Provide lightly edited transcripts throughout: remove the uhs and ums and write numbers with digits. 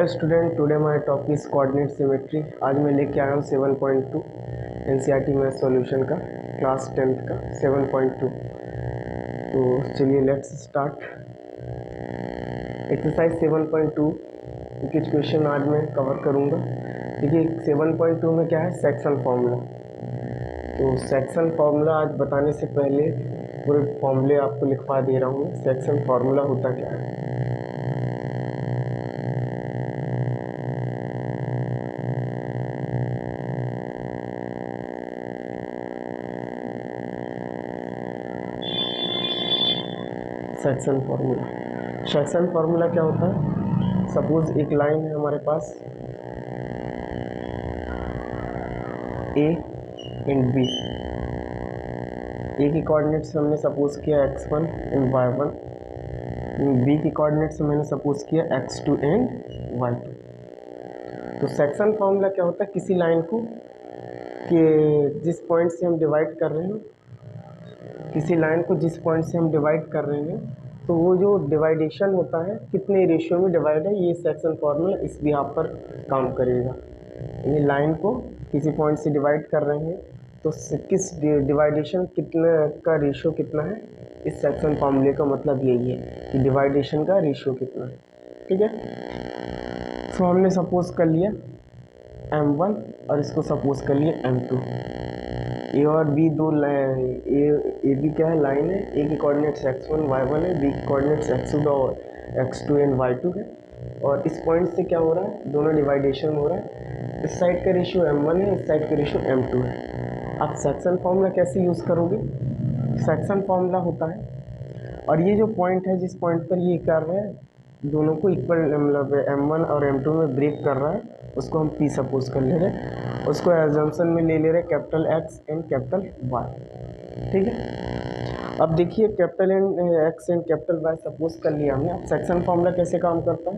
Hello student, today my topic is coordinate symmetry. आज मैं लेके आया हूँ 7.2 एनसीईआरटी मैथ सॉल्यूशन का, क्लास 10th का 7.2। तो चलिए लेट्स स्टार्ट। एक्सरसाइज 7.2 कुछ क्वेश्चन आज मैं कवर करूँगा। देखिए 7.2 में क्या है, सेक्शन फार्मूला। तो सेक्शन फार्मूला आज बताने से पहले पूरे फॉर्मूले आपको लिखवा दे रहा हूँ। सेक्शन फार्मूला होता क्या है। सेक्शन फार्मूला क्या होता है। सपोज एक लाइन है हमारे पास ए एंड बी। ए की कोऑर्डिनेट्स हमने सपोज किया x1 एंड y1, बी की कोऑर्डिनेट्स मैंने सपोज किया x2 एंड y2। तो सेक्शन फार्मूला क्या होता है, किसी लाइन को कि जिस पॉइंट से हम डिवाइड कर रहे हैं, किसी लाइन को जिस पॉइंट से हम डिवाइड कर रहे हैं, तो वो जो डिवाइडेशन होता है कितने रेशियो में डिवाइड है, ये सेक्शन फार्मूला इस भी आप पर काम करेगा। ये लाइन को किसी पॉइंट से डिवाइड कर रहे हैं तो किस डिवाइडेशन कितना का रेशियो कितना है, इस सेक्शन फार्मूले का मतलब यही है कि डिवाइडेशन का रेशियो कितना है। ठीक है, तो हमने सपोज कर लिया m1 और इसको सपोज कर लिया m2। ए और बी दो ए बी क्या है, लाइन है। ए की कोऑर्डिनेट्स x1 y1 है, बी की कोऑर्डिनेट्स x2 और x2 एंड y2 है। और इस पॉइंट से क्या हो रहा है, दोनों डिवाइडेशन हो रहा है। इस साइड का रेशियो m1 है, इस साइड का रेशियो m2 है। आप सेक्शन फार्मूला कैसे यूज़ करोगे, सेक्शन फार्मूला होता है और ये जो पॉइंट है, जिस पॉइंट पर ये कर रहे हैं, दोनों को इक्वल मतलब m1 और m2 में ब्रेक कर रहा है, उसको हम P सपोज कर ले रहे हैं। उसको एजम्पशन में ले रहे capital X and capital Y। ठीक है, अब देखिए capital X and capital Y suppose कर लिया हमने। अब सेक्शन फार्मूला कैसे काम करता है,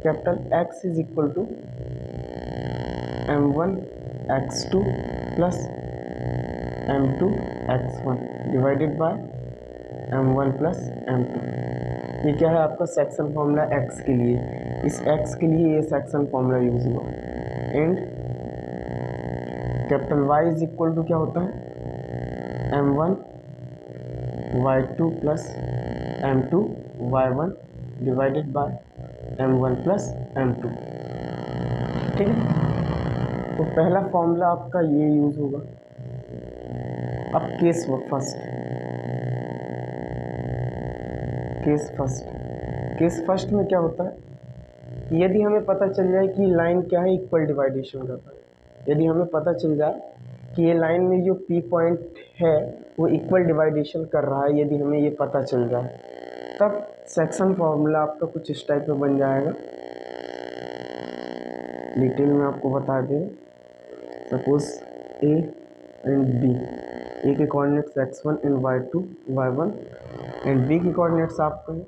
capital X is equal to m1 x2 plus m2 x1 divided by m1 plus m2। ये क्या है आपका सेक्शन फार्मूला x के लिए, इस x के लिए ये सेक्शन फार्मूला यूज हुआ। And capital Y is equal to क्या होता है, m1 y2 plus m2 y1 divided by m1 plus m2। ठीक है, तो पहला फॉर्मूला आपका ये यूज होगा। अब केस फर्स्ट में क्या होता है कि यदि हमें पता चल जाए कि लाइन क्या है, इक्वल डिवाइडेशन करता है। यदि हमें पता चल जाए कि ये लाइन में जो P पॉइंट है वो इक्वल डिवाइडेशन कर रहा है, यदि हमें ये पता चल जाए, तब सेक्शन फार्मूला आपका कुछ इस टाइप में बन जाएगा। डिटेल में आपको बता दें, सपोज A एंड B, ए के coordinates x1 and y1 and B की कोऑर्डिनेट्स आपको है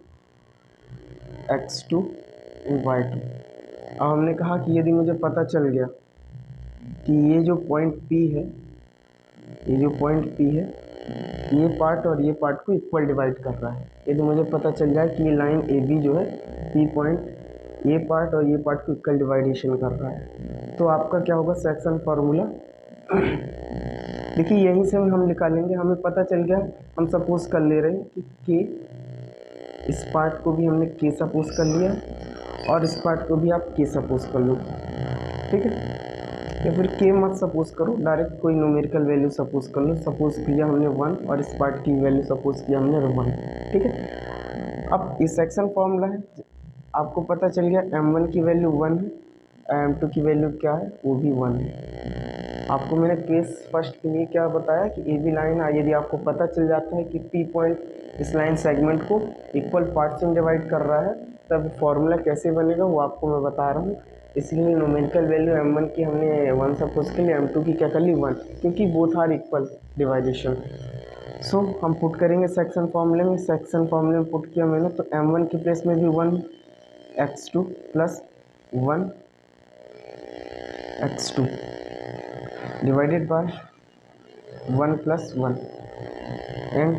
x2 एंड y2। अब हमने कहा कि यदि मुझे पता चल गया कि ये जो पॉइंट P है, ये पार्ट और ये पार्ट को इक्वल डिवाइड कर रहा है, यदि मुझे पता चल जाए कि ये लाइन AB जो है P पॉइंट ये पार्ट और ये पार्ट को इक्वल डिवाइडेशन कर रहा है, तो आपका क्या होगा सेक्शन फार्मूला। देखिए यहीं से हम निकालेंगे। हमें पता चल गया, हम सपोज कर ले रहे हैं कि K, इस पार्ट को भी हमने K सपोज कर लिया और इस पार्ट को भी आप K सपोज कर लो। ठीक है, या फिर K मत सपोज करो, डायरेक्ट कोई न्यूमेरिकल वैल्यू सपोज कर लो। सपोज किया हमने 1 और इस पार्ट की वैल्यू सपोज किया हमने 1। ठीक है, अब इस सेक्शन फॉर्मूला है, आपको पता चल गया m1 की वैल्यू 1 है, m2 की वैल्यू क्या है, वो भी 1 है। आपको मैंने केस फर्स्ट के लिए क्या बताया कि AB लाइन, यदि आपको पता चल जाता है कि P पॉइंट इस लाइन सेगमेंट को इक्वल पार्ट्स में डिवाइड कर रहा है, तब फॉर्मूला कैसे बनेगा वो आपको मैं बता रहा हूँ। इसलिए न्यूमेरिकल वैल्यू m1 की हमने 1 सपोज के लिए, m2 की क्या कर ली 1, क्योंकि बोथ आर इक्वल डिवाइडेशन। सो हम पुट करेंगे सेक्शन फॉर्मूले में। सेक्शन फॉर्मूले में पुट किया मैंने, तो m1 की प्लेस में भी 1 x2 plus 1 x2 divided by 1 plus 1 and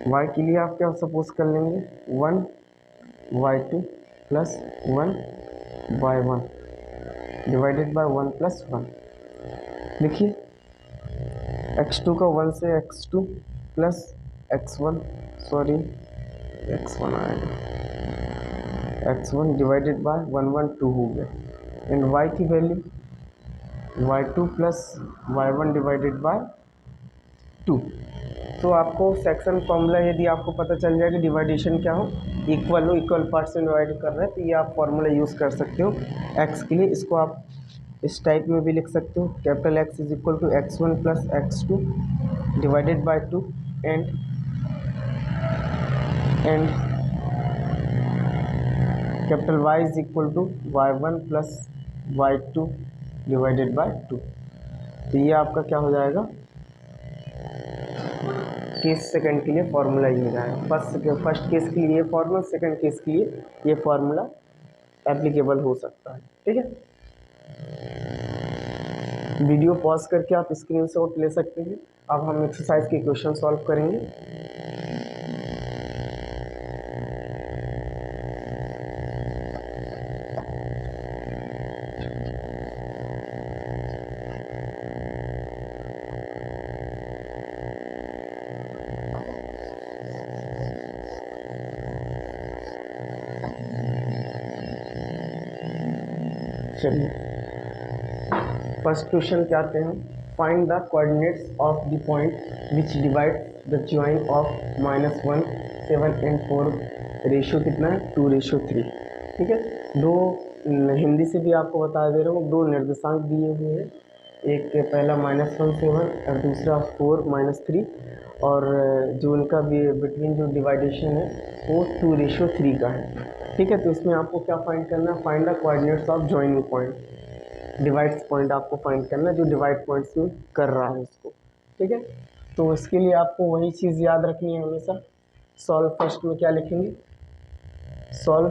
y के लिए आप क्या सपोज कर लेंगे 1 y2 plus 1 by 1 divided by 1 plus 1। देखिए x2 का 1 से x2 plus x1, sorry x1 आएगा, x1 डिवाइडेड बाय 1 1 2 हो गया। एंड y की value y2 plus y1 divided by 2। तो आपको सेक्शन फॉर्मूला यदि आपको पता चल जाए कि डिवाइडेशन क्या हो, इक्वल हो, इक्वल पार्ट से डिवाइड कर रहे हैं, तो ये आप फॉर्मूला यूज़ कर सकते हो x के लिए। इसको आप इस टाइप में भी लिख सकते हो, capital X is equal to x1 plus x2 divided by 2 and capital Y is equal to y1 plus y2 divided by 2। तो ये आपका क्या हो जाएगा, केस सेकंड के लिए फार्मूला ही हो जाएगा। फर्स्ट केस के लिए ये फार्मूला, सेकंड केस के लिए ये फार्मूला एप्लीकेबल हो सकता है। ठीक है, वीडियो पॉज करके आप स्क्रीनशॉट ले सकते हैं। अब हम एक्सरसाइज के क्वेश्चन सॉल्व करेंगे। चलिए फर्स्ट क्वेश्चन क्या आते हैं, find the coordinates of the point which divide the join of -1 7 and 4 ratio कितना है 2:3। ठीक है, दो हिंदी से भी आपको बता दे रहा हूँ, दो निर्देशांक दिए हुए हैं, एक पहला -1 7 और दूसरा 4 -3, और जो उनका बिटवीन जो डिवाइडेशन है वो 2:3 का है। ठीक है, तो इसमें आपको क्या फाइंड करना है, find the coordinates of joining point, divides point आपको फाइंड करना है जो डिवाइड पॉइंट्स में कर रहा है उसको। ठीक है, तो इसके लिए आपको वही चीज़ याद रखनी है हमेशा। सॉल्व फर्स्ट में क्या लिखेंगे, सॉल्व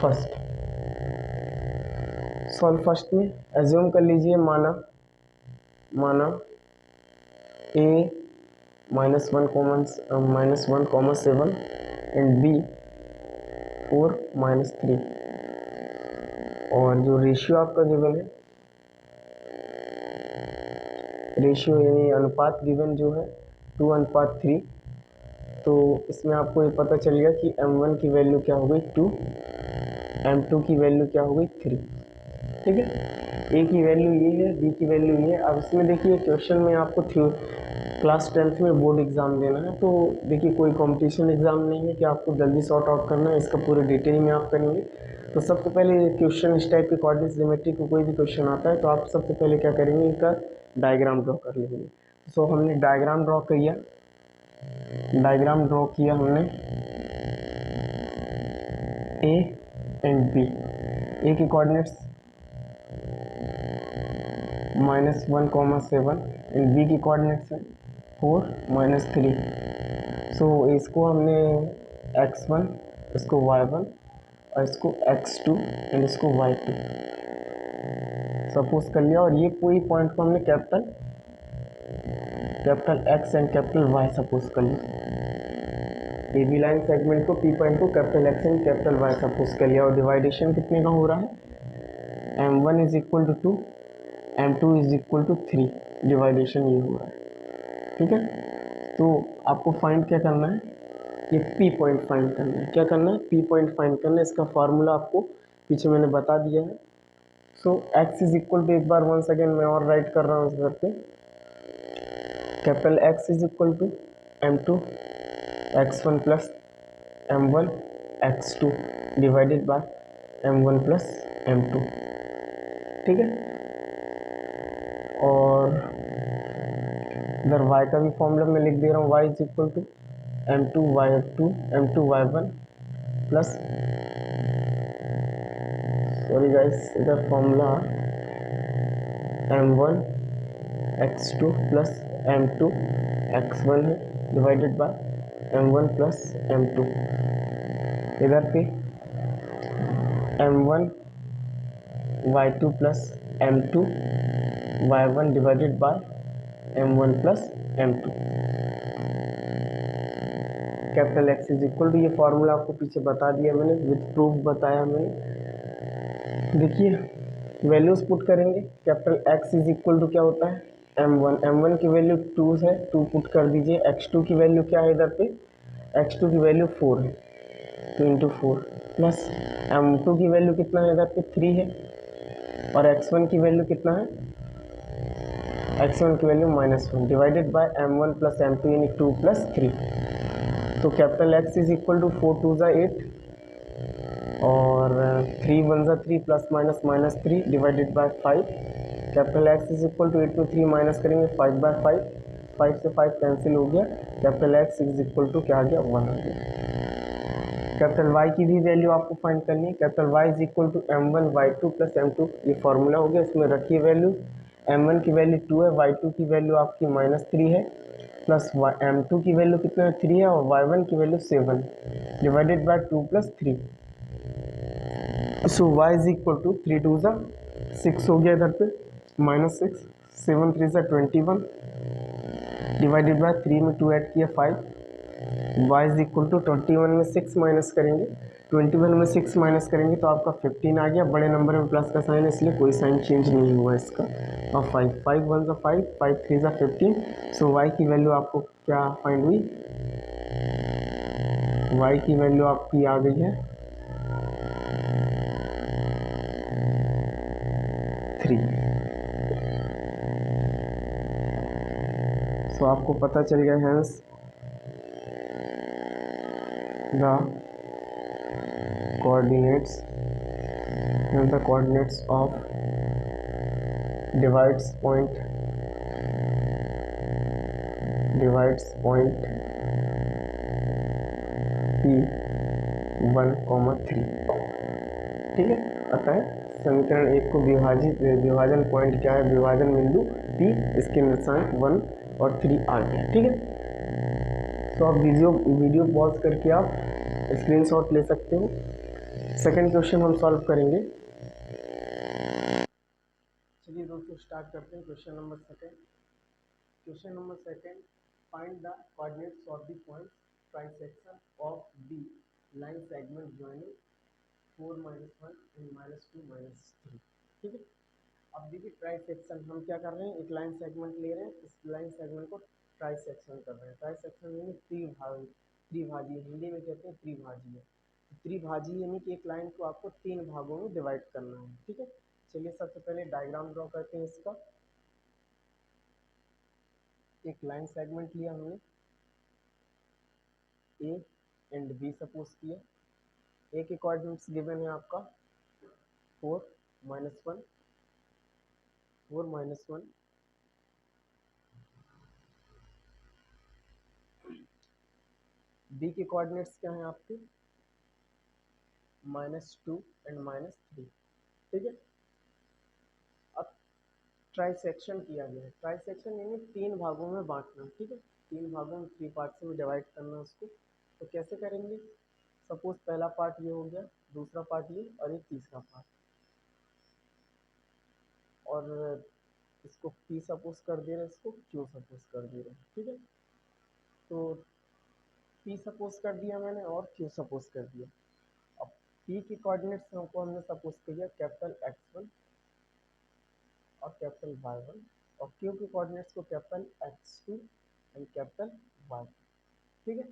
फर्स्ट, सॉल्व फर्स्ट में एज्यूम कर लीजिए, माना a -1, एंड b 4 -3, और जो रेशियो आपका गिवन है, रेशियो यानी अनुपात गिवन जो है 2:3, तो इसमें आपको ये पता चल गया कि m1 की वैल्यू क्या हो गई 2, m2 की वैल्यू क्या हो गई 3। ठीक है, a की वैल्यू ये है, b की वैल्यू ये है। अब इसमें देखिए क्वेश्चन में आपको क्लास 10th में बोर्ड एग्जाम देना है, तो देखिए कोई कंपटीशन एग्जाम नहीं है कि आपको जल्दी सॉर्ट आउट करना है, इसका पूरे डिटेल में आप करेंगे। तो सबसे पहले क्वेश्चन इस टाइप के कोऑर्डिनेट ज्योमेट्री को कोई भी क्वेश्चन आता है तो आप सबसे पहले क्या करेंगे, इनका डायग्राम ड्रॉ कर लेंगे। सो हमने डायग्राम ड्रॉ किया, हमने ए एंड बी, ए के कोऑर्डिनेट्स -1, 7 एंड बी की कोऑर्डिनेट्स है 4 -3। सो इसको हमने x1, इसको y1 और इसको x2 एंड इसको y2 सपोज कर लिया, और ये पूरी पॉइंट को हमने capital X and capital Y suppose कर लिया। ए बी लाइन सेगमेंट को P पॉइंट को capital X and capital Y suppose कर लिया, और डिवाइडेशन कितने का हो रहा है, m1 is equal to 2, m2 is equal to 3, division ये हो रहा है। ठीक है, तो आपको फाइंड क्या करना है, ये P पॉइंट फाइंड करना है। क्या करना है, P पॉइंट फाइंड करना है। इसका फार्मूला आपको पीछे मैंने बता दिया है। सो x इज इक्वल टू, एक बार वंस अगेन मैं और राइट कर रहा हूँ इस घर पे, capital X is equal to m2 x1 plus m1 x2 divided by m1 plus m2। ठीक है, और इधर y का भी फॉर्मूला मैं लिख दे रहा हूँ, y is equal to m2 y2 m2 y1 plus, sorry guys, इधर formula m1 x2 plus m2 x1 है divided by m1 plus m2। इधर पे m1 y2 plus m2 y1 divided by m1 plus m2। Capital X is equal to, ये formula आपको पीछे बता दिया मैंने, विथ प्रूफ बताया मैंने। देखिए वैल्यूज पुट करेंगे, capital X is equal to क्या होता है m1 की वैल्यू 2 है, 2 पुट कर दीजिए। x2 की वैल्यू क्या है इधर पे, x2 की वैल्यू 4 है, 2 इंटू 4 प्लस m2 की वैल्यू कितना है इधर पे 3 है, और x1 की वैल्यू कितना है, x1 की value -1 divided by m1 plus m2 यानी 2 प्लस 3। तो capital X is equal to 4 2 ज़ा 8 और 3 1 ज़ा 3 plus minus -3 divided by 5। Capital X is equal to 8 में 3 माइनस करेंगे 5 बाय 5, 5 से 5 कैंसिल हो गया, capital X is equal to क्या आ गया 1 आ गया। कैपिटल वाई की भी वैल्यू आपको फाइंड करनी है, capital Y is equal to m1 y2 plus m2, ये फॉर्मूला हो गया, इसमें रखिए वैल्यू। m1 की वैल्यू 2 है, y2 की वैल्यू आपकी -3 है, प्लस m2 की वैल्यू कितना है 3 है, और y1 की value 7 divided by 2 plus 3। So y is equal to 3 2 ज़ा 6 हो गया इधर पे, -6, 7 3 ज़ा 21 डिवाइडेड बाय 3 में 2 ऐड किया 5, y इज इक्वल टू 21 में 6 माइनस करेंगे, 21 में 6 माइनस करेंगे तो आपका 15 आ गया, बड़े नंबर में प्लस का साइन है इसलिए कोई साइन चेंज नहीं हुआ इसका। और 5 5 1 ज़ा 5, 5 3 ज़ा 15। सो y की वैल्यू आपको क्या फाइंड हुई, y की वैल्यू आपकी आ गई है 3। सो आपको पता चल गया hence the coordinates of divides point P1, 3। ठीक है, अतः समीकरण एक को विभाजन पॉइंट क्या है, विभाजन बिंदु P, इसके निर्देशांक 1 और 3 आ गया। ठीक है, तो आप वीडियो पॉज करके आप स्क्रीनशॉट ले सकते हो। सेकंड क्वेश्चन हम सॉल्व करेंगे। चलिए दोस्तों स्टार्ट करते हैं question number second. Find the coordinates of the point trisection of the line segment joining 4 -1 and -2 -3। ठीक है, अब देखिए ट्राइसेक्शन हम क्या कर रहे हैं, एक लाइन सेगमेंट ले रहे हैं, इस लाइन सेगमेंट को ट्राइसेक्शन कर रहे हैं। ट्राइसेक्शन यानी त्रिभाजी, हिंदी में कहते हैं त्रिभाजी है। त्रिभाजी यानी कि एक लाइन को आपको 3 भागों में डिवाइड करना है। ठीक है, चलिए सबसे पहले डायग्राम ड्रॉ करते हैं इसका। एक लाइन सेगमेंट लिया हमने, ए एंड बी सपोज किया। ए के कोऑर्डिनेट्स गिवन है आपका 4 -1, 4 -1, बी के कोऑर्डिनेट्स क्या हैं आपके -2 एंड -3। ठीक है, अब ट्राइसेक्शन किया गया है, ट्राइसेक्शन यानी 3 भागों में बांटना। ठीक है, 3 भागों में 3 पार्ट्स में डिवाइड करना उसको। तो कैसे करेंगे, सपोज पहला पार्ट ये हो गया, दूसरा पार्ट ये, और एक तीसरा पार्ट, और इसको P सपोज कर दे रहे हैं, इसको Q सपोज कर दे रहे हैं। ठीक है, तो P सपोज कर दिया मैंने और Q सपोज कर दिया। अब P के कोऑर्डिनेट्स को हमने सपोज किया कैपिटल X1 और कैपिटल Y1, और Q के कोऑर्डिनेट्स को capital X2 and capital Y। ठीक है,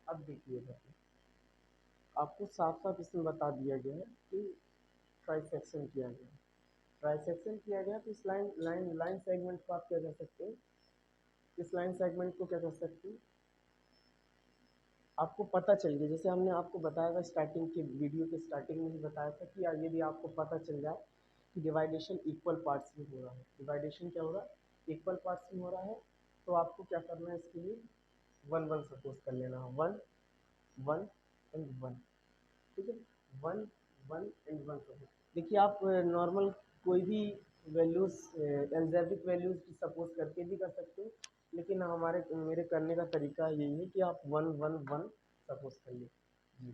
अब देखिएगा आपको साफ साफ इसमें बता दिया गया है कि ट्राइसेक्शन किया गया है। ट्राइसेक्शन किया गया तो इस लाइन सेगमेंट को आप क्या कर सकते हैं, इस लाइन सेगमेंट को क्या कर सकते हैं, आपको पता चल गया, जैसे हमने आपको बताया था स्टार्टिंग के वीडियो के स्टार्टिंग में ही बताया था कि यार यदि आपको पता चल जाए कि डिवाइडेशन इक्वल पार्ट्स में हो रहा है, डिवाइडेशन क्या हो रहा है इक्वल पार्ट्स में हो रहा है, तो आपको क्या करना है, इसके लिए 1 1 सपोज कर लेना है, 1 1 एंड 1। ठीक है, 1 1 एंड 1 सपोज। देखिए आप नॉर्मल कोई भी वैल्यूज एल्जेब्रिक वैल्यूज सपोज करके भी कर सकते हो, लेकिन मेरे करने का तरीका यही है कि आप 1 1 1 सपोज कर लीजिए।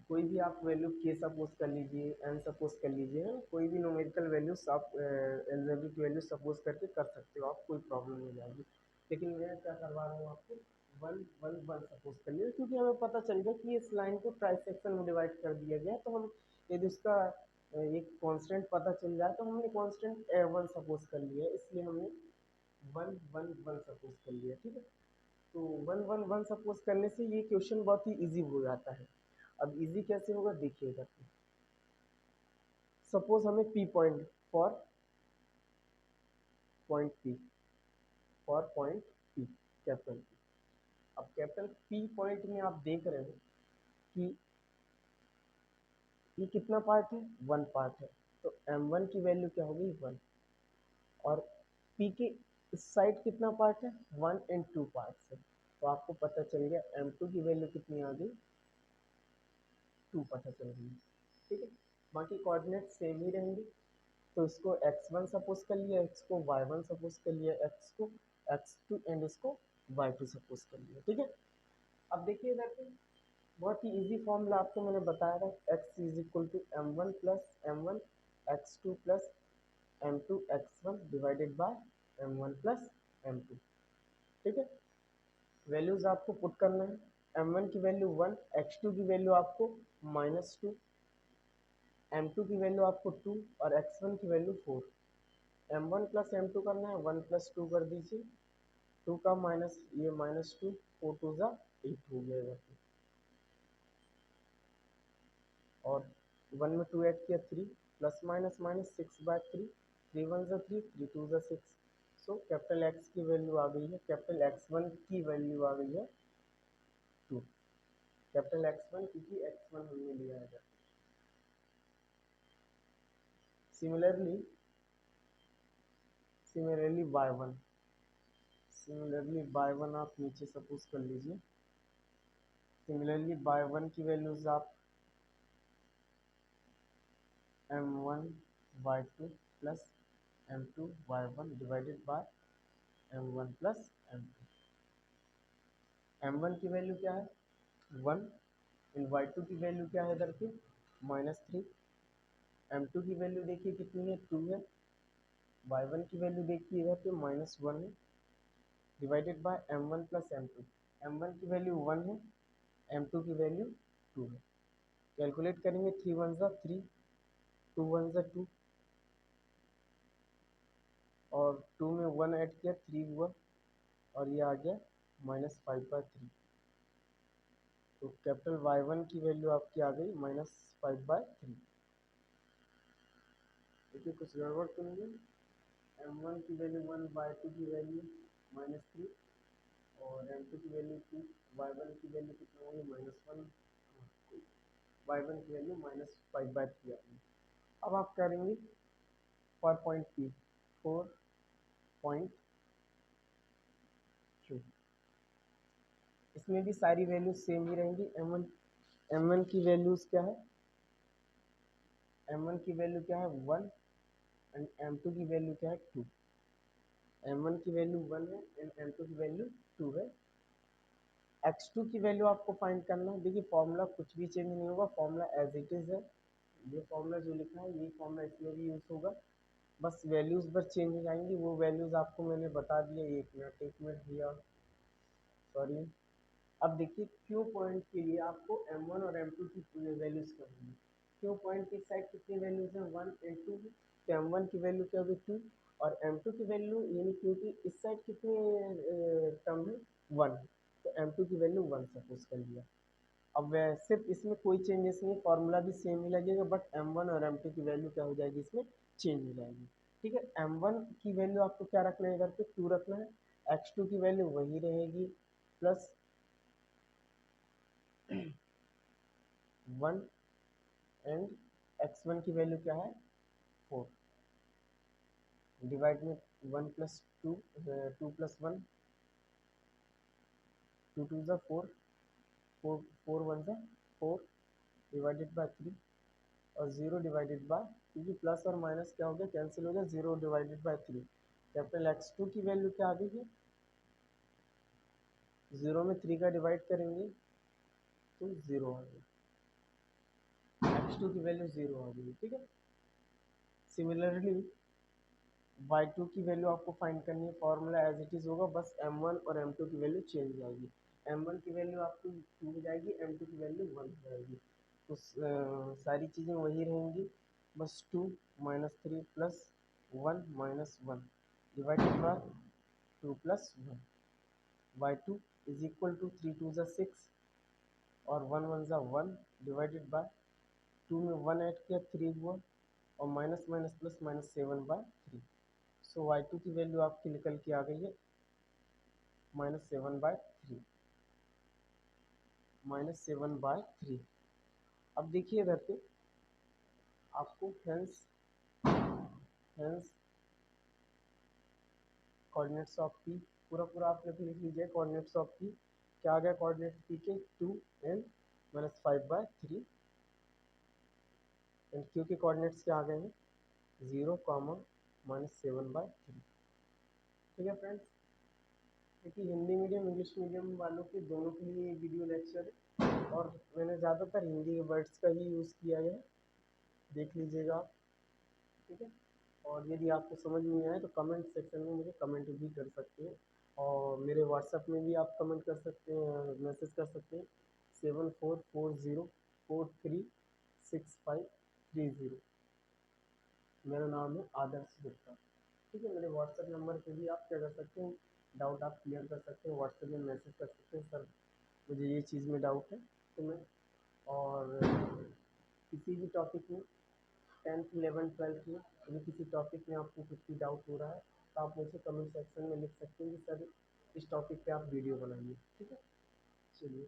कोई भी आप वैल्यू के सपोज कर लीजिए, एन सपोज कर लीजिए, है ना, कोई भी न्यूमेरिकल वैल्यूज आप एल्जेब्रिक वैल्यूज सपोज करके कर सकते हो, आप कोई प्रॉब्लम नहीं आएगी। लेकिन मैं क्या करवा रहा हूँ आपको 1 1 1 सपोज कर लिया, क्योंकि हमें पता चल गया कि इस लाइन को ट्राइसेक्शन में डिवाइड कर दिया गया, तो हम यदि उसका एक कांस्टेंट पता चल जाए तो हमने कांस्टेंट 1 सपोज कर लिया, इसलिए हमने 1 1 1 सपोज कर लिया। ठीक है, तो 1 1 1 सपोज करने से ये क्वेश्चन बहुत ही इजी हो जाता है। अब इजी कैसे होगा देखिएगा। सपोज हमें P point for point P for point P capital P. अब कैपिटल पी पॉइंट में आप देख रहे हो कि ये कितना पार्ट है, 1 पार्ट है, तो m1 की वैल्यू क्या होगी 1, और p के इस साइड कितना पार्ट है, 1 एंड 2 पार्ट है, तो आपको पता चल गया m2 की वैल्यू कितनी आ गई, 2 पता चल गई। ठीक है, बाकी कोऑर्डिनेट सेम ही रहेंगे, तो इसको x1 सपोज कर लिया, x को y1 सपोज कर लिया, x को x2 एंड इसको y2 सपोज कर लिया। ठीक है, अब देखिए इधर पे बहुत ही इजी फॉर्मूला आपको मैंने बताया था, x is equal to m1 plus m1 x2 plus m2 x1 divided by m1 plus m2। ठीक है, वैल्यूज आपको पुट करना है, m1 की वैल्यू 1, x2 की वैल्यू आपको -2, m2 की वैल्यू आपको 2 और x1 की वैल्यू 4। m1 प्लस m2 करना है, 1 प्लस 2 कर दीजिए, 2 का माइनस ये -2, 4 2 जा 8 हो गया, और 1 में 2 ऐड किया 3, प्लस माइनस माइनस 6/3, 3 1 जा 3, 3 2 जा 6। सो कैपिटल एक्स की वैल्यू आ गई है, कैपिटल x1 की वैल्यू आ गई है 2, कैपिटल x1 क्योंकि x1 हमने लिया है। Similarly similarly y1 similarly y1 आप नीचे सपोज कर लीजिए, सिमिलरली y1 की वैल्यूज आप m1 y2 plus m2 y1 divided by m1 plus m2। m1 की वैल्यू क्या है 1, इन y2 की वैल्यू क्या है इधर पे -3, m2 की वैल्यू देखिए कितनी है 2 है, y1 की वैल्यू देखिए इधर पे -1 है, divided by m1 plus m2। m1 की वैल्यू 1 है, m2 की वैल्यू 2 है, कैलकुलेट करेंगे 3 1 जा 3, 2 1 जा 2, और 2 में 1 ऐड किया 3 हुआ, और ये आ गया -5/3, तो कैपिटल y1 की वैल्यू आपकी आ गई -5/3। देखिए कुछ गड़बड़ तो नहीं है, m1 की वैल्यू 1, y2 की वैल्यू -3 और m2 की वैल्यू 2, y1 की वैल्यू कितना होगी -1, y1 की वैल्यू -5/3 आ गई। अब आप करेंगे फॉर पॉइंट पी 4.2, इसमें भी सारी वैल्यूज सेम ही रहेंगी। m1 की वैल्यूज क्या है, m1 की वैल्यू क्या है 1 एंड m2 की वैल्यू क्या है 2। m1 की वैल्यू 1 है एंड m2 की वैल्यू 2 है। x2 की वैल्यू आपको फाइंड करना है। देखिए फॉर्मूला कुछ भी चेंज नहीं होगा, फॉर्मूला एज इट इज है, ये फॉर्मूला जो लिखा है यही फॉर्मूला इसमें भी यूज होगा, बस वैल्यूज बस चेंज हो जाएंगी। वो वैल्यूज आपको मैंने बता दिया, एक मिनट भैया, सॉरी। अब देखिए क्यू पॉइंट के लिए आपको m1 और m2 की वैल्यूज करनी है। क्यू पॉइंट की साइड कितनी वैल्यूज हैं 1 एंड 2, तो m1 की वैल्यू क्या होगी 2, और m2 की वैल्यू यानी क्यू की इस साइड कितने टर्म है 1, तो m2 की वैल्यू 1 सपोज कर लिया। अब सिर्फ इसमें कोई चेंजेस नहीं, फॉर्मूला भी सेम ही लगेगा, बट m1 और m2 की वैल्यू क्या हो जाएगी इसमें चेंज हो जाएगी। ठीक है, m1 की वैल्यू आपको क्या रखना है इधर पे 2 रखना है, x2 की वैल्यू वही रहेगी प्लस 1 एंड x1 की वैल्यू क्या है 4, डिवाइड में 1 प्लस 2, 2 प्लस 1, 2 2 जा 4, 4 4 1 जा 4 डिवाइडेड बाय 3, और 0 डिवाइडेड बाय, क्योंकि प्लस और माइनस क्या हो गया कैंसिल हो गया, 0 डिवाइडेड बाय 3। कैपिटल x2 की वैल्यू क्या आ गई है, 0 में 3 का डिवाइड करेंगे तो 0 आ गया, x2 की वैल्यू 0 आ गई। ठीक है, सिमिलरली y2 की वैल्यू आपको फाइंड करनी है, फॉर्मूला एज इट इज होगा, बस m1 और m2 की वैल्यू चेंज हो जाएगी। M1 की वैल्यू आपकी 2 हो जाएगी, M2 की वैल्यू 1 हो जाएगी। तो सारी चीज़ें वही रहेंगी, बस 2 minus 3 plus 1 minus 1 divided by 2 plus 1। y2 is equal to 3 2 ज़ा 6 और 1 1 ज़ा 1 डिवाइडेड बाय 2 में 1 ऐड किया 3 हुआ और माइनस माइनस प्लस माइनस 7/3। सो y2 की वैल्यू आपकी निकल के आ गई है -7/3, -7/3। अब देखिए इधर पे आपको हेंस कोऑर्डिनेट्स ऑफ पी पूरा पूरा आप लिख लीजिए। कोऑर्डिनेट्स ऑफ पी क्या आ गया, कोऑर्डिनेट्स पी के 2 एंड -5/3 एंड क्यू के कोऑर्डिनेट्स क्या आ गए हैं 0, -7/3। ठीक है फ्रेंड्स, क्योंकि हिंदी मीडियम इंग्लिश मीडियम वालों के दोनों के लिए ये वीडियो लेक्चर है और मैंने ज़्यादातर हिंदी के वर्ड्स का ही यूज़ किया है, देख लीजिएगा आप। ठीक है, और यदि आपको समझ नहीं आए तो कमेंट सेक्शन में मुझे कमेंट भी कर सकते हैं और मेरे व्हाट्सएप में भी आप कमेंट कर सकते हैं, मैसेज कर सकते हैं 7440436530। मेरा नाम है आदर्श गुप्ता। ठीक है, मेरे व्हाट्सएप नंबर पे भी आप क्या कर सकते हैं, डाउट आप क्लियर कर सकते हैं, व्हाट्सएप में मैसेज कर सकते हैं सर मुझे ये चीज़ में डाउट है तो मैं, और किसी भी टॉपिक में 10th 11th 12th में यदि किसी टॉपिक में आपको कुछ भी डाउट हो रहा है तो आप मुझे कमेंट सेक्शन में लिख सकते हैं कि सर इस टॉपिक पे आप वीडियो बनाइए। ठीक है, चलिए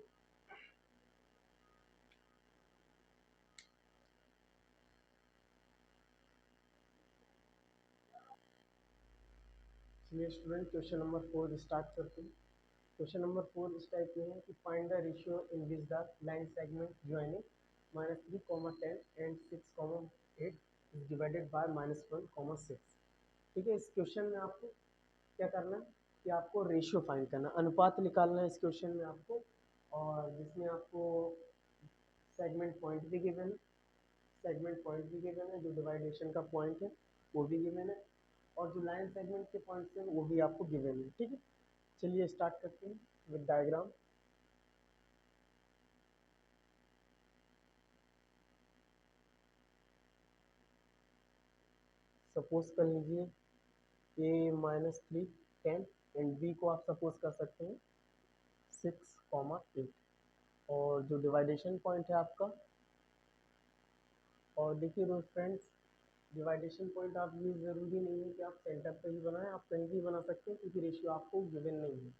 चलिए स्टूडेंट क्वेश्चन नंबर 4 स्टार्ट करते हैं। क्वेश्चन नंबर 4 इस टाइप में है कि find the ratio in which the line segment joining -3, 10 and 6, 8 is divided by -1, 6। ठीक है, इस क्वेश्चन में आपको क्या करना है कि आपको रेशियो फाइंड करना, अनुपात निकालना है इस क्वेश्चन में आपको, और जिसमें आपको सेगमेंट पॉइंट भी गिवन है, सेगमेंट पॉइंट भी गिवन है, जो डिवाइडेशन का पॉइंट है वो भी गिवन है, और जो लाइन सेगमेंट के पॉइंट्स हैं वो भी आपको गिवन है। ठीक है, चलिए स्टार्ट करते हैं विद डायग्राम। सपोज कर लीजिए a -3 10 एंड b को आप सपोज कर सकते हैं 6, 8, और जो डिवाइडेशन पॉइंट है आपका, और देखिए दोस्त फ्रेंड्स डिवाइडेशन पॉइंट आप ये ज़रूरी नहीं है कि आप सेंटर पर ही बनाएं, आप कहीं भी बना सकते हैं क्योंकि रेशियो आपको गिवन नहीं है।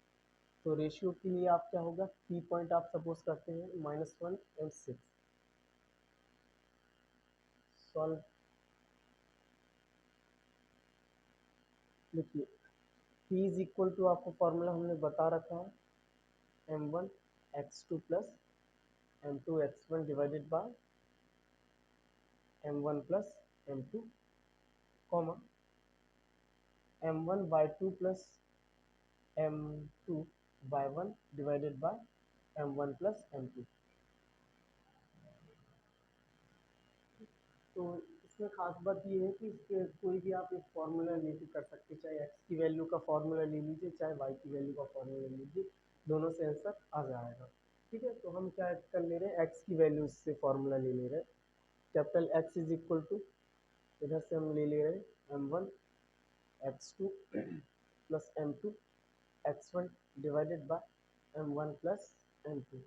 तो रेशियो के लिए आप क्या होगा, पी पॉइंट आप सपोज करते हैं -1 एंड 6। सॉल्व, देखिए पी इज इक्वल टू आपको फॉर्मूला हमने बता रखा है m1 x2 plus m2 x1 divided by m1 plus m2, comma m1/2 plus m2/1 divided by m1 plus m2। तो इसमें खास बात ये है कि इसके कोई भी आप एक फार्मूला लेके कर सकते हैं, चाहे x की वैल्यू का फार्मूला ले लीजिए चाहे y की वैल्यू का फार्मूला ले लीजिए, दोनों से आंसर आ जाएगा। ठीक है, तो हम क्या कर ले रहे हैं, x की वैल्यू से फार्मूला ले रहे हैं। Capital X is equal to, इधर से हम ले रहे हैं m1 x2 plus m2 x1 divided by m1 plus m2।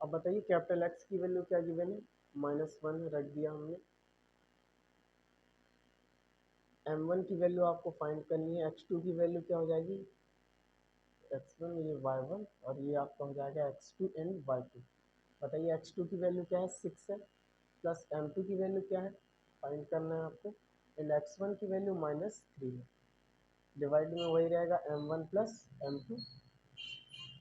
अब बताइए कैपिटल X की वैल्यू क्या गिवन है, -1 रख दिया हमने। m1 की वैल्यू आपको फाइंड करनी है, x2 की वैल्यू क्या हो जाएगी x1, ये y1, और ये आपका हो जाएगा x2 एंड y2। बताइए x2 की वैल्यू क्या है 6 है, प्लस m2 की वैल्यू क्या है फाइंड करना है आपको, एंड x1 की वैल्यू -3 है। डिवाइड में वही रहेगा m1 plus m2,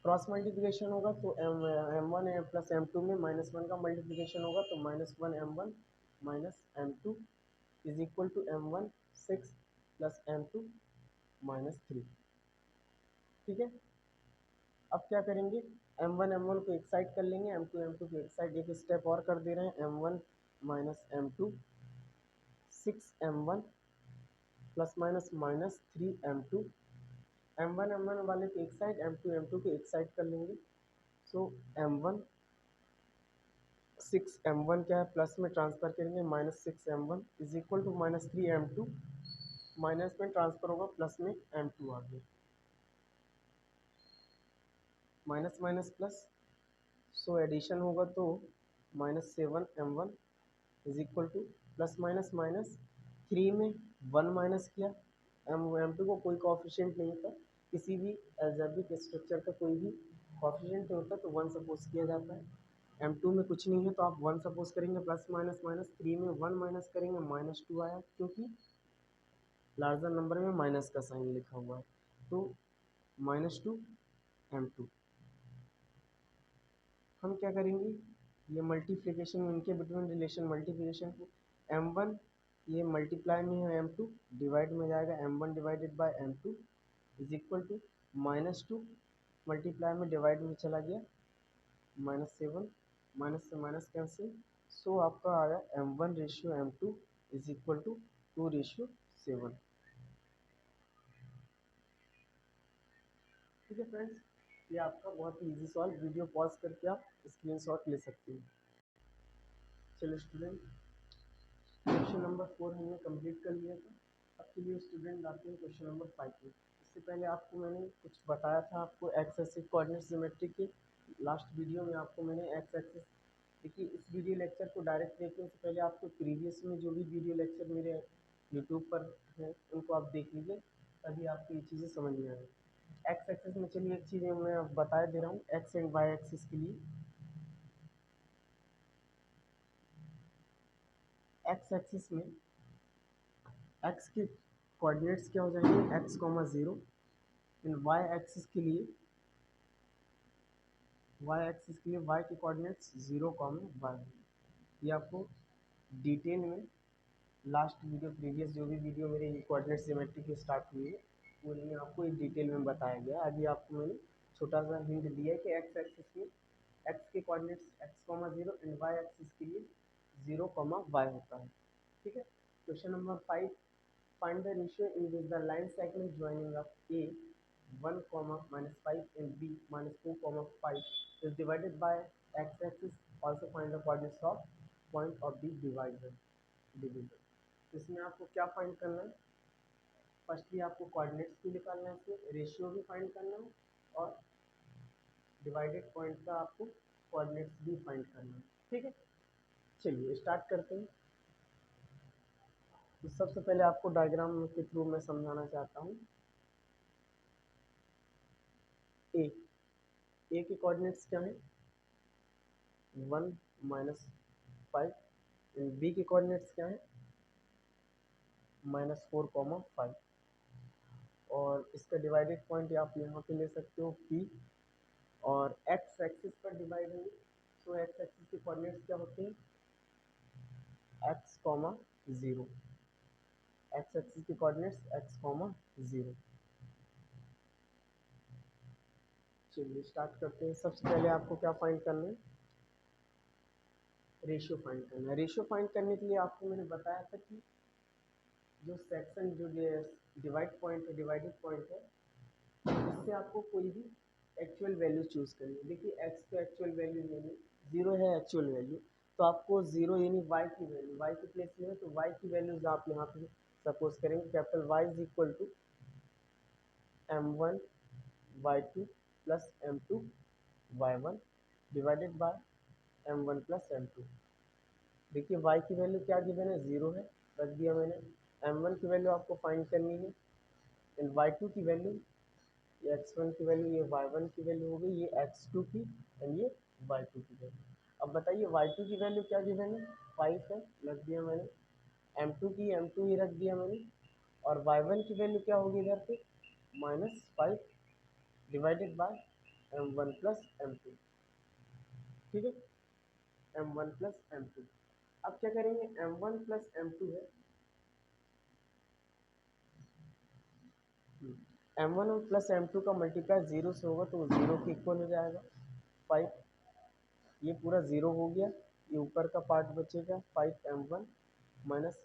cross multiplication होगा तो m1 प्लस m2 में -1 का मल्टीप्लिकेशन होगा तो -1 m1 -m2 is equal to m1 6 plus m2 -3। ठीक है, अब क्या करेंगे, m1 को एक साइड कर लेंगे, m2 को एक साइड, एक स्टेप और कर दे रहे हैं, m1 -m2 6m1 plus minus -3m2 M1 वाले के एक साइड, M2 के एक साइड कर लेंगे। सो M1 6M1 क्या है, प्लस में ट्रांसफर करेंगे, -6M1 is equal to -3M2, minus में ट्रांसफर होगा प्लस में M2 आ गया, minus minus plus, so addition होगा तो -7M1 is equal to plus minus minus 3 में 1 माइनस किया, M2 को कोई कोफिशिएंट नहीं था, किसी भी अलजेब्रिक स्ट्रक्चर का कोई भी कोफिशिएंट नहीं होता तो 1 सपोज किया जाता है। M2 में कुछ नहीं है तो आप 1 सपोज करेंगे, प्लस माइनस माइनस 3 में 1 माइनस करेंगे, -2 आया, क्योंकि लार्जर नंबर में माइनस का साइन लिखा हुआ है, तो -2M2। हम क्या करेंगे, ये मल्टीप्लिकेशन में इनके बिटवीन रिलेशन मल्टीप्लिकेशन को, M1 ये मल्टीप्लाई में है M2, डिवाइड में जाएगा M1 divided by M2 is equal to -2, multiply में डिवाइड में चला गया, -7, माइनस से माइनस कैंसिल, सो आपका आया M1:M2 इज इक्वल टू 2:7। ठीक है फ्रेंड्स, ये आपका बहुत ही ईजी सॉल्व, वीडियो पॉज करके आप स्क्रीनशॉट ले सकते हैं। चलो स्टूडेंट, क्वेश्चन नंबर 4 हमने कंप्लीट कर लिया था। अब के लिए स्टूडेंट आते हैं क्वेश्चन नंबर 5 में। इससे पहले आपको मैंने कुछ बताया था, आपको एक्स एक्सिस कोऑर्डिनेट ज्योमेट्री के लास्ट वीडियो में आपको मैंने एक्स एक्सिस, देखिए इस वीडियो लेक्चर को डायरेक्ट देखने से पहले आपको प्रीवियस में जो भी वीडियो लेक्चर मेरे यूट्यूब पर हैं उनको आप देख लीजिए, तभी आपको ये चीज़ें समझ में आए। एक्स एक्सिस में चलिए एक चीज़ मैं बता दे रहा हूँ, एक्स एंड वाई एक्सिस के लिए एक्स एक्सिस में एक्स के कोऑर्डिनेट्स क्या हो जाएंगे, x,0, इन वाई एक्सिस के लिए y के कोऑर्डिनेट्स 0,1। ये आपको डिटेल में लास्ट वीडियो प्रीवियस जो भी वीडियो मेरे कोऑर्डिनेट ज्योमेट्री के स्टार्ट हुई है उनमें आपको एक डिटेल में बताया गया। अभी आपको मैंने छोटा सा हिंट दिया है कि एक्स एक्सिस में एक्स के coordinates x,0 and Y axis के लिए 0,y होता है। ठीक है, question number 5, find the ratio in which the line segment joining of A 1, -5 and B -4,5 is divided by x-axis. Also find the coordinates of point of the division. इसमें आपको क्या find करना है, फर्स्टली आपको कोऑर्डिनेट्स भी निकालना है, इसमें रेशियो भी फाइंड करना है और डिवाइडेड पॉइंट का आपको कोऑर्डिनेट्स भी फाइंड करना है। ठीक है, चलिए स्टार्ट करते हैं। तो सबसे पहले आपको डायग्राम के थ्रू मैं समझाना चाहता हूँ। ए के कोऑर्डिनेट्स क्या है, 1 -5 एंड बी के कोऑर्डिनेट्स क्या है, -4,5 और इसका डिवाइडेड पॉइंट आप यहाँ पे ले सकते हो पी और एक्स एक्सिस पर डिवाइड होंगे। तो एक्स एक्सिस के कोऑर्डिनेट्स क्या होते हैं, x,0, एक्स एक्सिस के कोऑर्डिनेट्स x,0। चलिए स्टार्ट करते हैं। सबसे पहले आपको क्या फाइंड करना है, रेशियो फाइंड करना है। रेशियो फाइंड करने के लिए आपको मैंने बताया था कि जो सेक्शन जो डिवाइड पॉइंट है, डिवाइडेड पॉइंट है, इससे आपको कोई भी एक्चुअल वैल्यू चूज़ करनी है। देखिए एक्स तो एक्चुअल वैल्यू नहीं है, जीरो है एक्चुअल वैल्यू, तो आपको जीरो यानी वाई की वैल्यू, वाई की प्लेस में है तो वाई की वैल्यूज आप यहाँ पे सपोज करेंगे, capital Y is equal to m1 y2 plus m2 y1 divided by m1 plus m2। देखिए y की वैल्यू क्या गिवन है, जीरो है, रख दिया मैंने। m1 की वैल्यू आपको फाइंड करनी है एंड y2 की वैल्यू, ये x1 की वैल्यू, ये y1 की वैल्यू हो गई, ये x2 की एंड ये y2 की वैल्यू। अब बताइए y2 की वैल्यू क्या गिवन है, 5 है, रख दिया मैंने। m2 की m2 ही रख दिया मैंने और y1 की वैल्यू क्या होगी इधर पे, -5 divided by m1 plus m2। ठीक है, m1 प्लस m2। अब क्या करेंगे, m1 प्लस m2 है, m1 और प्लस m2 का मल्टीप्लाई जीरो से होगा तो जीरो के इक्वल हो जाएगा 5, ये पूरा ज़ीरो हो गया, ये ऊपर का पार्ट बचेगा 5m1 माइनस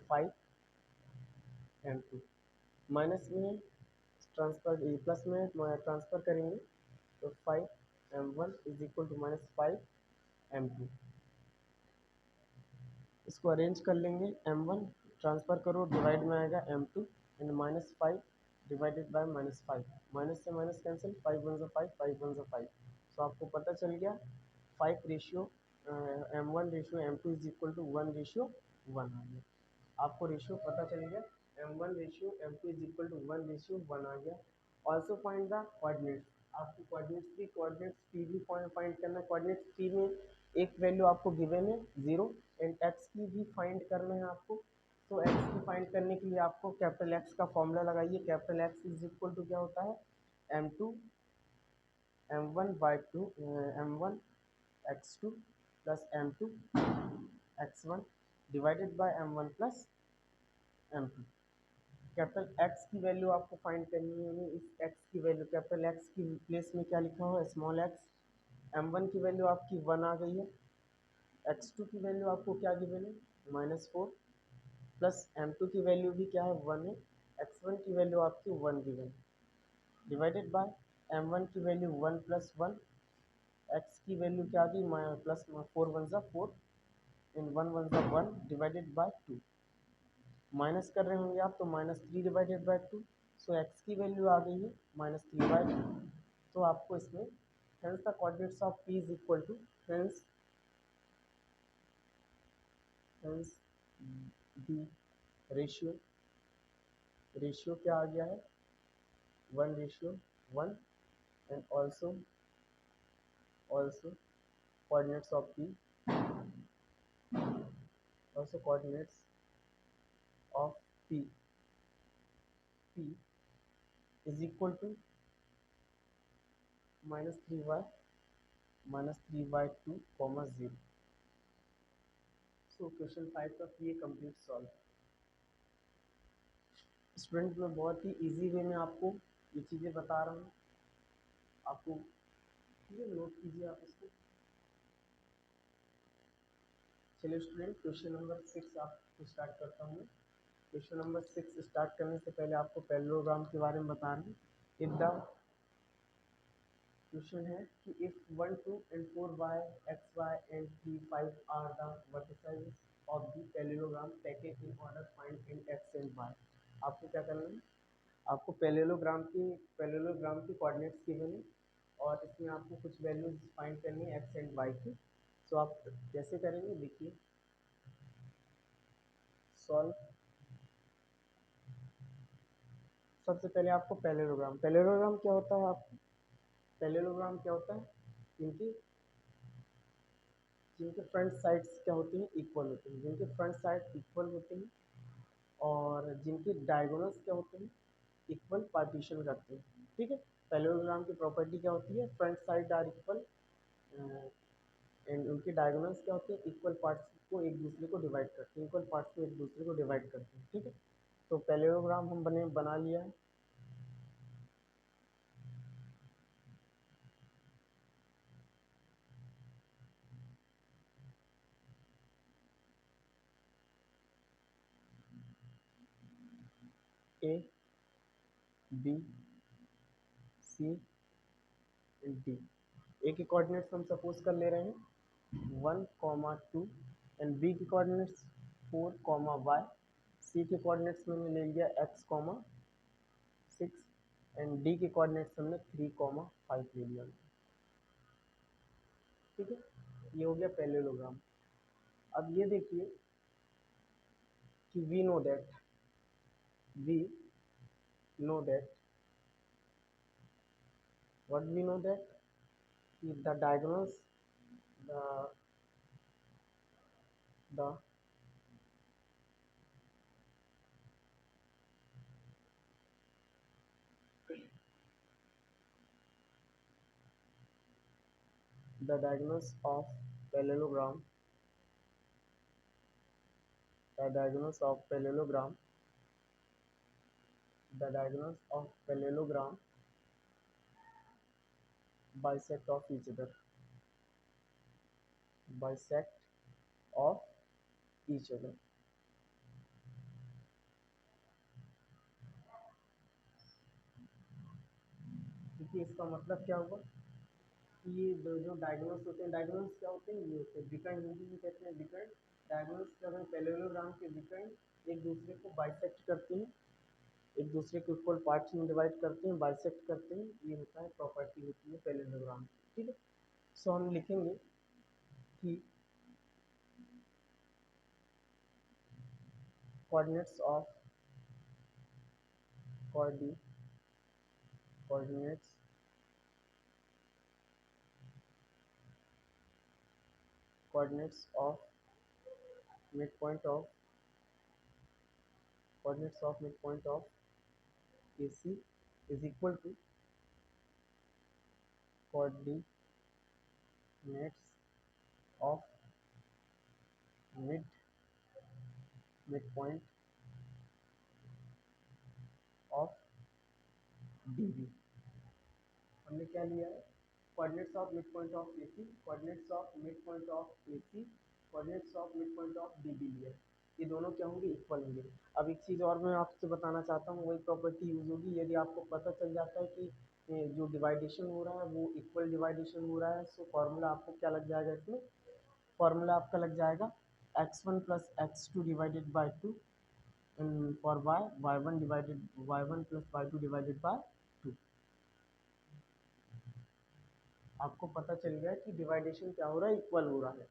5m2 माइनस में ट्रांसफर प्लस में ट्रांसफ़र करेंगे तो 5m1 is equal to -5m2। इसको अरेंज कर लेंगे, m1 ट्रांसफ़र करो डिवाइड में आएगा m2 and -5 divided by -5, minus से माइनस कैंसिल, 5 1 5, 5 1 5। सो आपको पता चल गया 5 ratio m1 ratio m2 is equal to 1:1 आ गया। आपको रेशियो पता चल गया, m1 ratio m2 is equal to 1:1 आ गया। ऑल्सो फाइंड द कोऑर्डिनेट्स, आपको कोऑर्डिनेट्स पी भी फाइंड करना है। कोऑर्डिनेट्स पी में एक वैल्यू आपको गिवन है 0 एंड एक्स की भी फाइंड करना है आपको। तो एक्स की फाइंड करने के लिए आपको कैपिटल एक्स का फॉर्मूला लगाइए। Capital X is equal to क्या होता है, m2 m1/2 m1 x2 plus m2 x1 divided by m1 plus m2। Capital X की वैल्यू आपको फाइंड करनी है। इस एक्स की वैल्यू कैपिटल एक्स की प्लेस में क्या लिखा हुआ है, स्मॉल एक्स। m1 की वैल्यू आपकी 1 आ गई है, x2 की वैल्यू आपको क्या गिवन है, -4 प्लस m2 की वैल्यू भी क्या है 1 है, x1 की वैल्यू आपकी 1 गिवन है, डिवाइडेड बाय m1 की वैल्यू 1 प्लस 1, x की वैल्यू क्या आ गई plus 4 1 4 and 1 1 1 divided by 2। Minus कर रहे होंगे आप तो -3 डिवाइडेड बाय 2। सो एक्स की वैल्यू आ गई है -3/2। तो आपको इसमें hence the coordinates of p is equal to hence the ratio, ratio क्या आ गया है 1:1 and also coordinates of p, also coordinates of p is equal to -3/2, 0। So question 5 का ये कंप्लीट सॉल्व। स्टूडेंट मैं बहुत ही इजी वे में आपको ये चीज़ें बता रहा हूँ, आपको ये नोट कीजिए आप इसको। चलिए स्टूडेंट क्वेश्चन नंबर 6 आपको स्टार्ट करता हूँ। क्वेश्चन नंबर 6 स्टार्ट करने से पहले आपको पैरेललोग्राम के बारे में बता रहे हैं। इफ द क्वेश्चन है कि if 1 2 and 4y xy and 3 5 are the vertices of the parallelogram taken in order find in x and y। आपको क्या करना है, आपको पैरेललोग्राम की कोऑर्डिनेट्स गिवन है और इसमें आपको कुछ वैल्यूज फाइंड करनी है एक्स एंड वाई की। सो आप कैसे करेंगे देखिए, सॉल्व। सबसे पहले आपको पैरेललोग्राम क्या होता है, आप पैरेललोग्राम क्या होता है, इनकी जिनके फ्रंट साइड्स क्या होती हैं, इक्वल होते हैं, जिनके फ्रंट साइड इक्वल होते हैं और जिनके डायगोनल्स क्या होते हैं, इक्वल पार्टीशन करते हैं। ठीक है, पैरेललोग्राम की प्रॉपर्टी क्या होती है, front side are equal and उनके डायगोनल्स क्या होते हैं, इक्वल पार्ट्स को एक दूसरे को डिवाइड करते हैं, इक्वल पार्ट्स को एक दूसरे को डिवाइड करते हैं। ठीक है, तो पैरेललोग्राम हम बना लिया है। A B C and D. A के कोऑर्डिनेट्स हम सपोज कर ले रहे हैं 1, 2 एंड बी के कोऑर्डिनेट्स 4, y। सी के कोऑर्डिनेट्स मैंने ले लिया x, 6 एंड डी के कोऑर्डिनेट्स हमने 3, 5 ले लिया। ठीक है, ये हो गया पैरेललोग्राम। अब ये देखिए कि we know that what we know that if the diagonals the the the diagonals of parallelogram the diagonals of parallelogram the diagonals of parallelogram bisect of each other, bisect of each other। देखिए इसका मतलब क्या हुआ कि ये जो diagonals होते हैं, डायगोनल्स क्या होते हैं, ये होते हैं विकर्ण, हिंदी में कहते हैं विकर्ण। डायगोनल्स जब हम पैरेललोग्राम के विकर्ण एक दूसरे को बाइसेक्ट करते हैं, एक दूसरे के इक्वल पार्ट्स में डिवाइड करते हैं, बाइसेक्ट करते हैं, ये होता है प्रॉपर्टी होती है पैरेललोग्राम की। ठीक है, सो हम लिखेंगे कि coordinates of coordinates coordinates of midpoint of coordinates of midpoint of AC is equal to coordinates of midpoint of DB। हमने क्या लिया है, coordinates of mid point of AC, coordinates of mid point of AC, coordinates of mid point of DB लिया। ये दोनों क्या होंगे, equal होंगे। अब एक चीज़ और मैं आपसे बताना चाहता हूँ, वही प्रॉपर्टी यूज होगी यदि आपको पता चल जाता है कि जो डिवाइडेशन हो रहा है वो इक्वल डिवाइडेशन हो रहा है, सो फॉर्मूला आपको क्या लग जाएगा इसमें, फॉर्मूला आपका लग जाएगा x1 plus x2 divided by 2 for y1 divided y1 plus y2 divided by 2। आपको पता चल गया कि डिवाइडेशन क्या हो रहा है, इक्वल हो रहा है।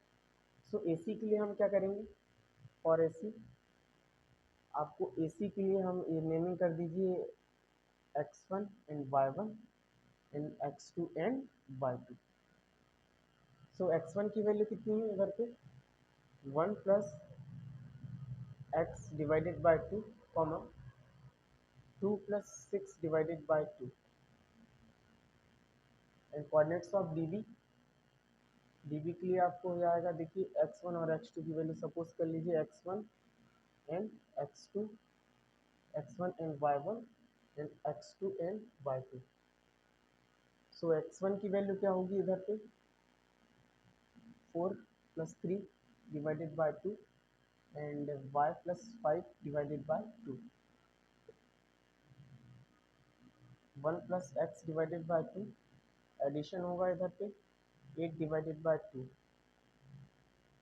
सो एसी के लिए हम क्या करेंगे, फॉर एसी आपको एसी के लिए हम ये नेमिंग कर दीजिए x1 and y1 and x2 and y2। So x1 की वैल्यू कितनी है इधर पे, 1 plus x divided by 2 comma 2 plus 6 divided by 2 and coordinates of dB, dB के लिए आपको हो जाएगा, देखिए x1 और x2 की वैल्यू सपोज कर लीजिए x1 and x2, x1 and y1 and x2 and y2। So x1 की वैल्यू क्या होगी इधर पे, 4 plus 3 divided by 2 and y plus 5 divided by 2, 1 plus x divided by 2, addition होगा इधर पे 8 डिवाइडेड बाय 2,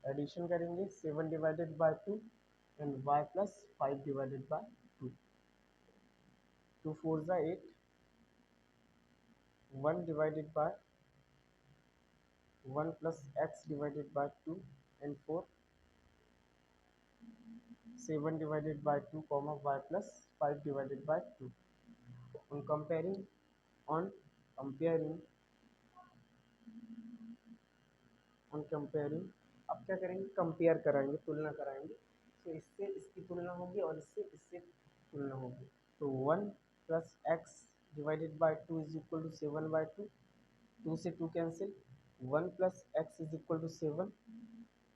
एडिशन करेंगे 7 divided by 2 and y plus 5 divided by 2, 2 4 जा 8, 1 divided by 1 plus x divided by 2 and 4, 7 divided by 2 comma y plus 5 divided by 2। on comparing on comparing on comparing अब क्या करेंगे, compare कराएंगे, तुलना कराएंगे। तो इससे इसकी तुलना होगी और इससे इससे तुलना होगी। तो 1 plus X divided by 2 is equal to 7 by 2, 2 से 2 cancel, 1 plus X is equal to 7।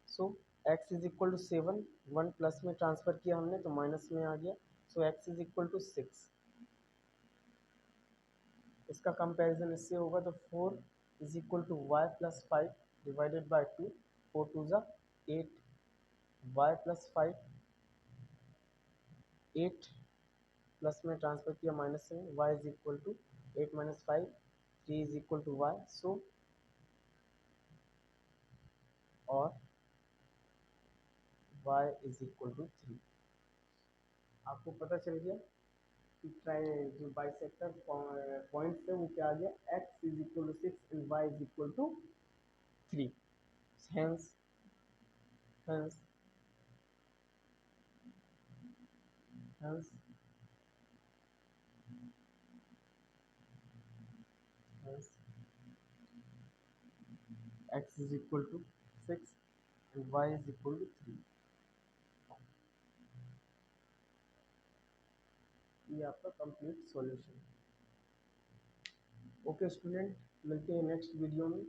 So X is equal to 7, 1 plus में ट्रांसफर किया हमने तो माइनस में आ गया। So X is equal to 6। इसका कंपैरिजन इससे होगा तो 4 is equal to Y plus 5 divided by 2, 4 two ज़ा 8, वाई प्लस 5, 8 प्लस में ट्रांसफर किया माइनस में, y is equal to 8 minus 5, 3 is equal to y. So और वाई इज इक्वल टू 3। आपको पता चल गया कि जो बाइसेक्टर पॉइंट्स है वो क्या आ गया, X is equal to 6 and Y is equal to 3। Hence hence hence hence x is equal to 6 and y is equal to 3। ये आपका कंप्लीट सॉल्यूशन। ओके स्टूडेंट, मिलते हैं नेक्स्ट वीडियो में।